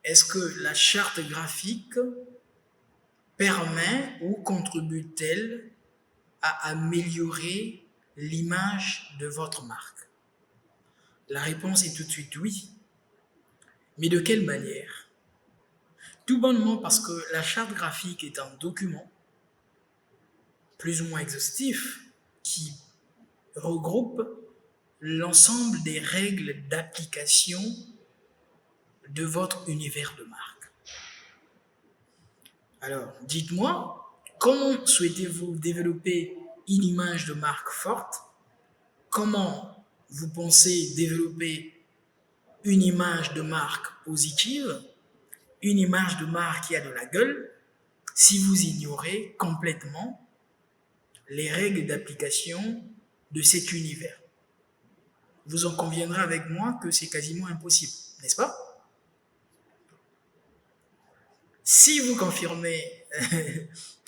est-ce que la charte graphique permet ou contribue-t-elle à améliorer l'image de votre marque? La réponse est tout de suite oui. Mais de quelle manière? Tout bonnement parce que la charte graphique est un document plus ou moins exhaustif qui regroupe l'ensemble des règles d'application de votre univers de marque. Alors, dites-moi, comment souhaitez-vous développer une image de marque forte? Comment vous pensez développer une image de marque positive, une image de marque qui a de la gueule, si vous ignorez complètement les règles d'application de cet univers? Vous en conviendrez avec moi que c'est quasiment impossible, n'est-ce pas? Si vous confirmez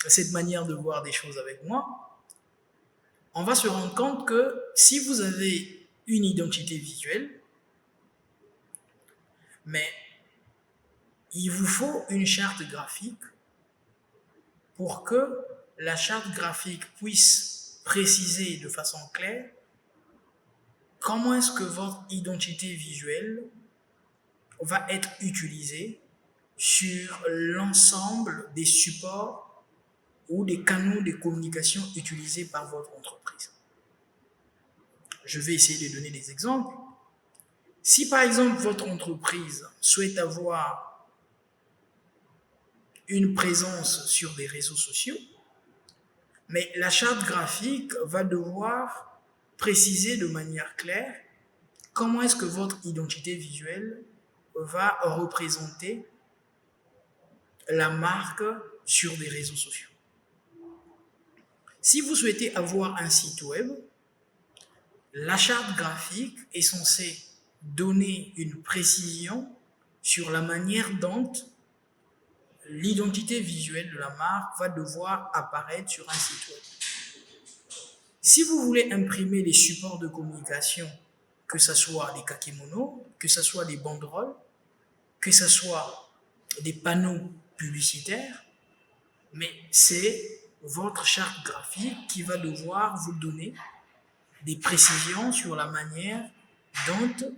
cette manière de voir des choses avec moi, on va se rendre compte que si vous avez une identité visuelle, mais il vous faut une charte graphique pour que la charte graphique puisse préciser de façon claire comment est-ce que votre identité visuelle va être utilisée sur l'ensemble des supports ou des canaux de communication utilisés par votre entreprise. Je vais essayer de donner des exemples. Si par exemple votre entreprise souhaite avoir une présence sur des réseaux sociaux, mais la charte graphique va devoir préciser de manière claire comment est-ce que votre identité visuelle va représenter la marque sur des réseaux sociaux. Si vous souhaitez avoir un site web, la charte graphique est censée donner une précision sur la manière dont l'identité visuelle de la marque va devoir apparaître sur un site web. Si vous voulez imprimer les supports de communication, que ce soit des kakémonos, que ce soit des banderoles, que ce soit des panneaux publicitaires, mais c'est votre charte graphique qui va devoir vous donner des précisions sur la manière dont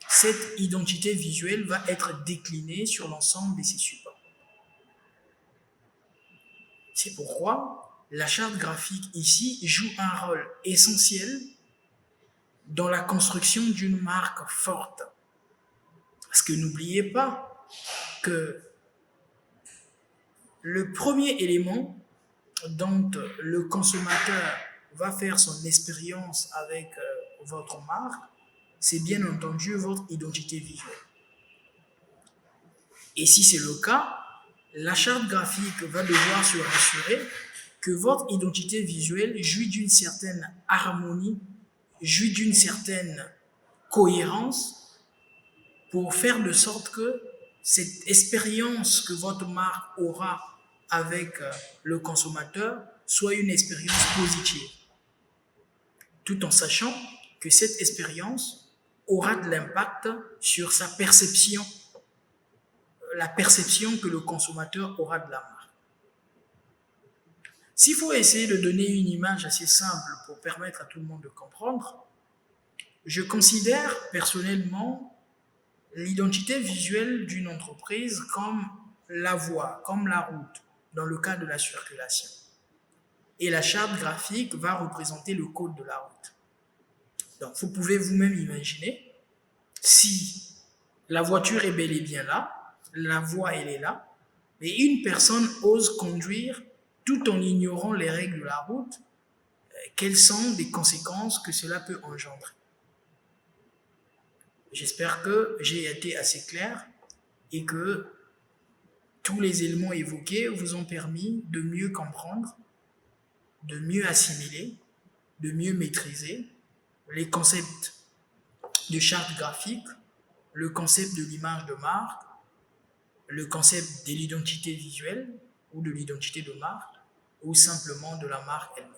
cette identité visuelle va être déclinée sur l'ensemble de ces supports. C'est pourquoi la charte graphique ici joue un rôle essentiel dans la construction d'une marque forte. Parce que n'oubliez pas que le premier élément dont le consommateur va faire son expérience avec votre marque, c'est bien entendu votre identité visuelle. Et si c'est le cas, la charte graphique va devoir se rassurer que votre identité visuelle jouit d'une certaine harmonie, jouit d'une certaine cohérence pour faire de sorte que cette expérience que votre marque aura avec le consommateur soit une expérience positive, tout en sachant que cette expérience aura de l'impact sur sa perception, la perception que le consommateur aura de la marque. S'il faut essayer de donner une image assez simple pour permettre à tout le monde de comprendre, je considère personnellement l'identité visuelle d'une entreprise comme la voie, comme la route, dans le cas de la circulation. Et la charte graphique va représenter le code de la route. Donc, vous pouvez vous-même imaginer, si la voiture est bel et bien là, la voie elle est là, mais une personne ose conduire tout en ignorant les règles de la route, quelles sont les conséquences que cela peut engendrer? J'espère que j'ai été assez clair et que tous les éléments évoqués vous ont permis de mieux comprendre, de mieux assimiler, de mieux maîtriser les concepts de charte graphique, le concept de l'image de marque, le concept de l'identité visuelle ou de l'identité de marque, ou simplement de la marque elle-même.